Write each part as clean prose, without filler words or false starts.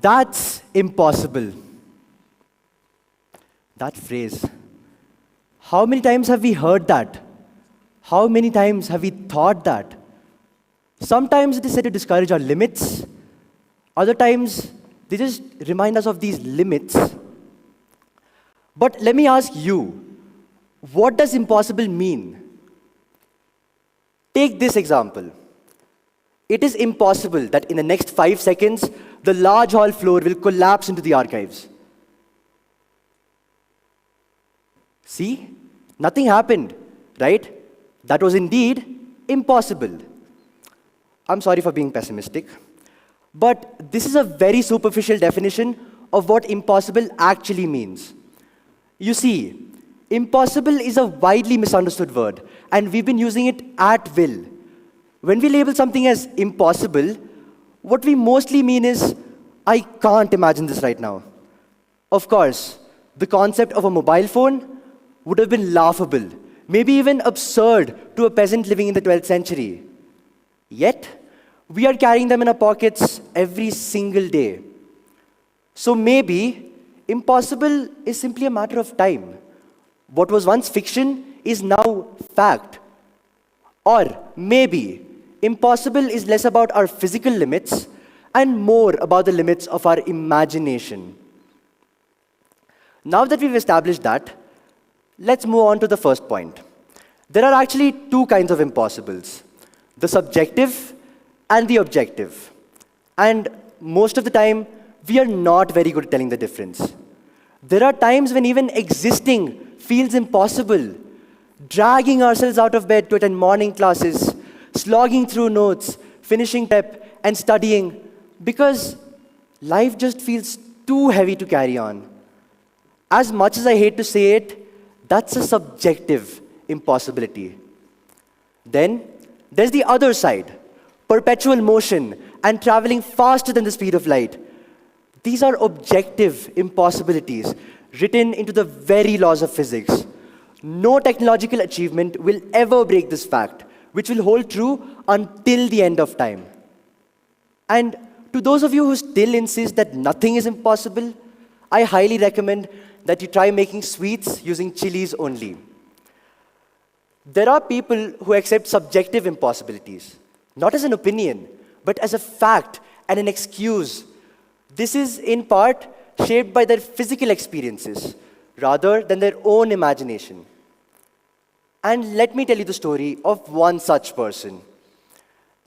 That's impossible. That phrase. How many times have we heard that? How many times have we thought that? Sometimes it is said to discourage our limits. Other times, they just remind us of these limits. But let me ask you, what does impossible mean? Take this example. It is impossible that in the next 5 seconds, the large hall floor will collapse into the archives. See? Nothing happened, right? That was indeed impossible. I'm sorry for being pessimistic, but this is a very superficial definition of what impossible actually means. You see, impossible is a widely misunderstood word, and we've been using it at will. When we label something as impossible, what we mostly mean is, I can't imagine this right now. Of course, the concept of a mobile phone would have been laughable, maybe even absurd to a peasant living in the 12th century. Yet, we are carrying them in our pockets every single day. So maybe, impossible is simply a matter of time. What was once fiction is now fact. Or maybe, impossible is less about our physical limits and more about the limits of our imagination. Now that we've established that, let's move on to the first point. There are actually two kinds of impossibles, the subjective and the objective. And most of the time, we are not very good at telling the difference. There are times when even existing feels impossible, dragging ourselves out of bed to attend morning classes, slogging through notes, finishing prep, and studying, because life just feels too heavy to carry on. As much as I hate to say it, that's a subjective impossibility. Then, there's the other side, perpetual motion and traveling faster than the speed of light. These are objective impossibilities written into the very laws of physics. No technological achievement will ever break this fact, which will hold true until the end of time. And to those of you who still insist that nothing is impossible, I highly recommend that you try making sweets using chilies only. There are people who accept subjective impossibilities, not as an opinion, but as a fact and an excuse. This is in part shaped by their physical experiences rather than their own imagination. And let me tell you the story of one such person.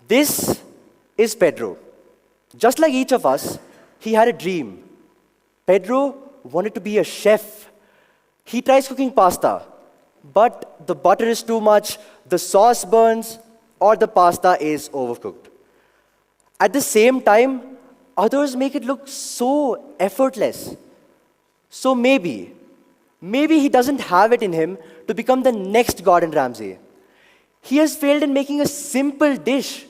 This is Pedro. Just like each of us, he had a dream. Pedro wanted to be a chef. He tries cooking pasta, but the butter is too much, the sauce burns, or the pasta is overcooked. At the same time, others make it look so effortless. So maybe he doesn't have it in him to become the next Gordon Ramsay. He has failed in making a simple dish.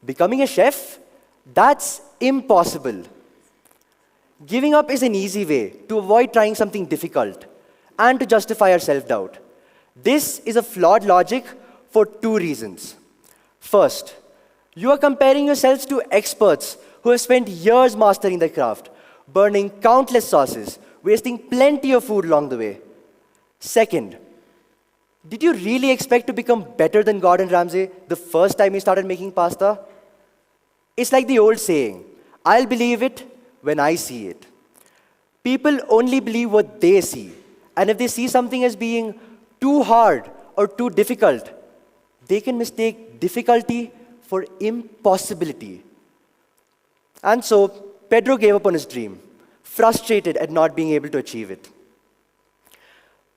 Becoming a chef? That's impossible. Giving up is an easy way to avoid trying something difficult and to justify our self-doubt. This is a flawed logic for two reasons. First, you are comparing yourselves to experts who have spent years mastering their craft, burning countless sauces, wasting plenty of food along the way. Second, did you really expect to become better than Gordon Ramsay the first time you started making pasta? It's like the old saying, I'll believe it when I see it. People only believe what they see. And if they see something as being too hard or too difficult, they can mistake difficulty for impossibility. And so, Pedro gave up on his dream, frustrated at not being able to achieve it.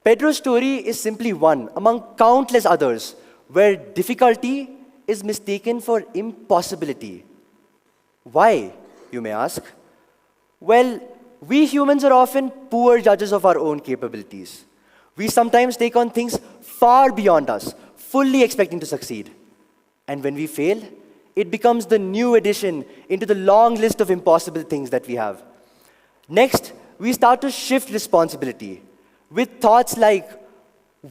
Pedro's story is simply one among countless others where difficulty is mistaken for impossibility. Why, you may ask? Well, we humans are often poor judges of our own capabilities. We sometimes take on things far beyond us, fully expecting to succeed. And when we fail, it becomes the new addition into the long list of impossible things that we have. Next, we start to shift responsibility with thoughts like,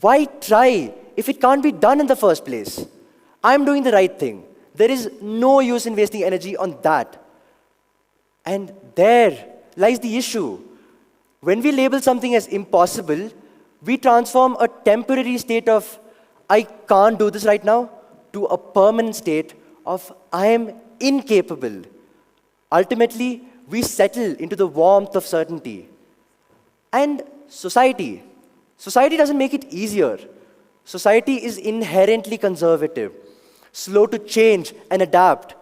why try if it can't be done in the first place? I'm doing the right thing. There is no use in wasting energy on that. And there lies the issue. When we label something as impossible, we transform a temporary state of, I can't do this right now, to a permanent state of, I am incapable. Ultimately, we settle into the warmth of certainty. And society. Society doesn't make it easier. Society is inherently conservative, slow to change and adapt.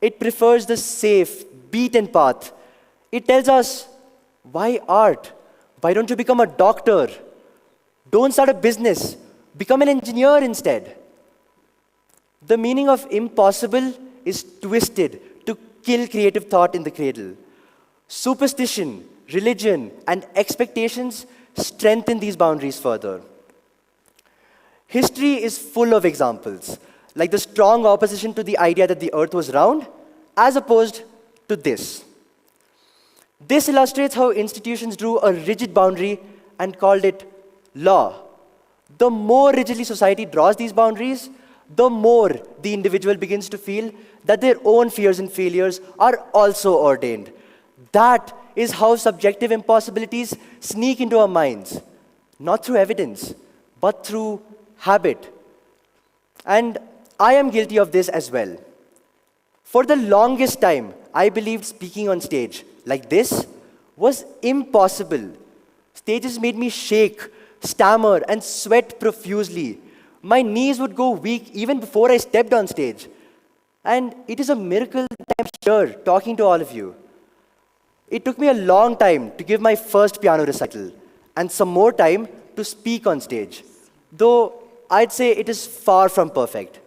It prefers the safe, beaten path. It tells us, why art? Why don't you become a doctor? Don't start a business. Become an engineer instead. The meaning of impossible is twisted to kill creative thought in the cradle. Superstition, religion, and expectations strengthen these boundaries further. History is full of examples, like the strong opposition to the idea that the earth was round, as opposed to this. This illustrates how institutions drew a rigid boundary and called it law. The more rigidly society draws these boundaries, the more the individual begins to feel that their own fears and failures are also ordained. That is how subjective impossibilities sneak into our minds, not through evidence, but through habit. And I am guilty of this as well. For the longest time, I believed speaking on stage like this was impossible. Stages made me shake, stammer, and sweat profusely. My knees would go weak even before I stepped on stage. And it is a miracle that I'm here talking to all of you. It took me a long time to give my first piano recital and some more time to speak on stage, though I'd say it is far from perfect.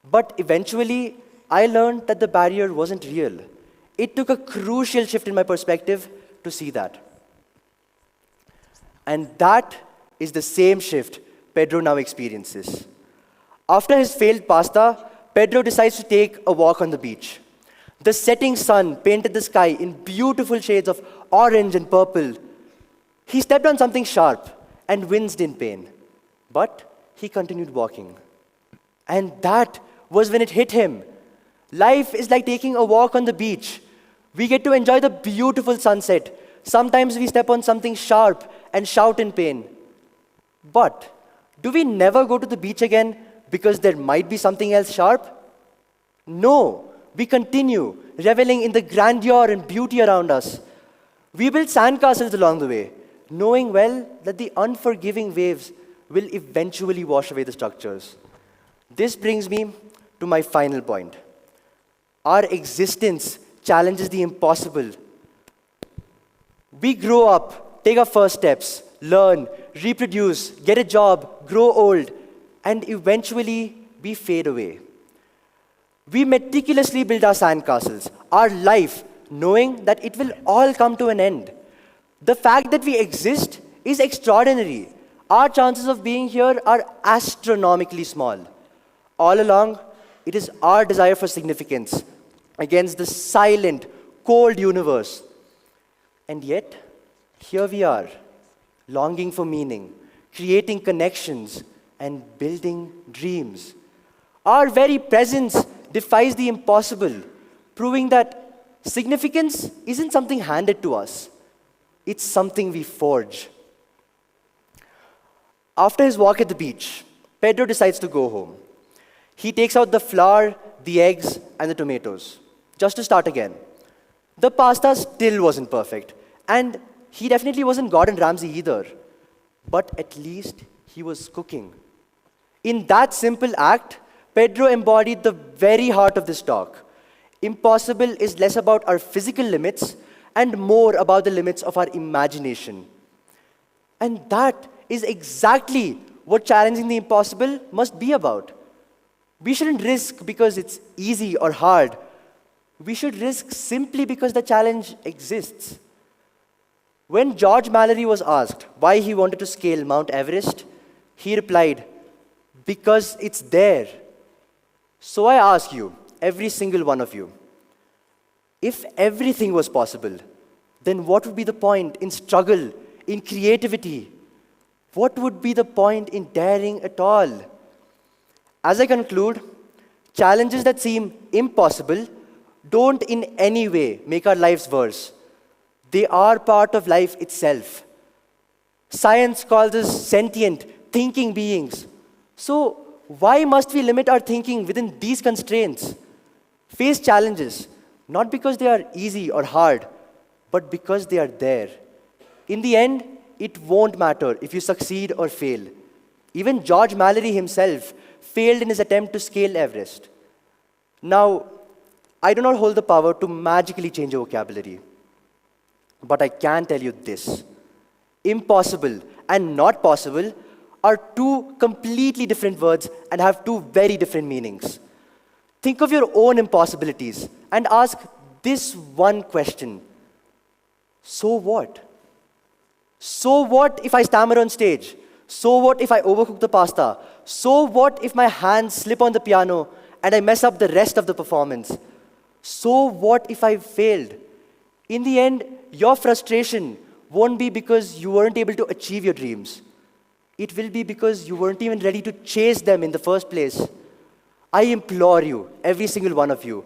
But eventually, I learned that the barrier wasn't real. It took a crucial shift in my perspective to see that. And that is the same shift Pedro now experiences. After his failed pasta, Pedro decides to take a walk on the beach. The setting sun painted the sky in beautiful shades of orange and purple. He stepped on something sharp and winced in pain. But he continued walking. And that was when it hit him. Life is like taking a walk on the beach. We get to enjoy the beautiful sunset. Sometimes we step on something sharp and shout in pain. But do we never go to the beach again because there might be something else sharp? No. We continue reveling in the grandeur and beauty around us. We build sandcastles along the way, knowing well that the unforgiving waves will eventually wash away the structures. This brings me to my final point. Our existence challenges the impossible. We grow up, take our first steps, learn, reproduce, get a job, grow old, and eventually we fade away. We meticulously build our sandcastles, our life, knowing that it will all come to an end. The fact that we exist is extraordinary. Our chances of being here are astronomically small. All along, it is our desire for significance against the silent, cold universe. And yet, here we are, longing for meaning, creating connections, and building dreams. Our very presence defies the impossible, proving that significance isn't something handed to us. It's something we forge. After his walk at the beach, Pedro decides to go home. He takes out the flour, the eggs, and the tomatoes, just to start again. The pasta still wasn't perfect, and he definitely wasn't Gordon Ramsay either. But at least he was cooking. In that simple act, Pedro embodied the very heart of this talk. Impossible is less about our physical limits and more about the limits of our imagination. And that is exactly what challenging the impossible must be about. We shouldn't risk because it's easy or hard. We should risk simply because the challenge exists. When George Mallory was asked why he wanted to scale Mount Everest, he replied, "Because it's there." So I ask you, every single one of you, if everything was possible, then what would be the point in struggle, in creativity? What would be the point in daring at all? As I conclude, challenges that seem impossible don't in any way make our lives worse. They are part of life itself. Science calls us sentient, thinking beings. So, why must we limit our thinking within these constraints? Face challenges, not because they are easy or hard, but because they are there. In the end, it won't matter if you succeed or fail. Even George Mallory himself failed in his attempt to scale Everest. Now, I do not hold the power to magically change your vocabulary. But I can tell you this. Impossible and not possible are two completely different words and have two very different meanings. Think of your own impossibilities and ask this one question. So what? So what if I stammer on stage? So what if I overcook the pasta? So what if my hands slip on the piano and I mess up the rest of the performance? So what if I failed? In the end, your frustration won't be because you weren't able to achieve your dreams. It will be because you weren't even ready to chase them in the first place. I implore you, every single one of you,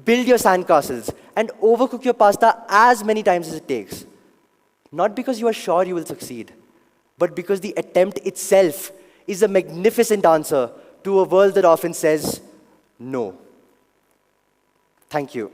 build your sandcastles and overcook your pasta as many times as it takes. Not because you are sure you will succeed, but because the attempt itself is a magnificent answer to a world that often says no. Thank you.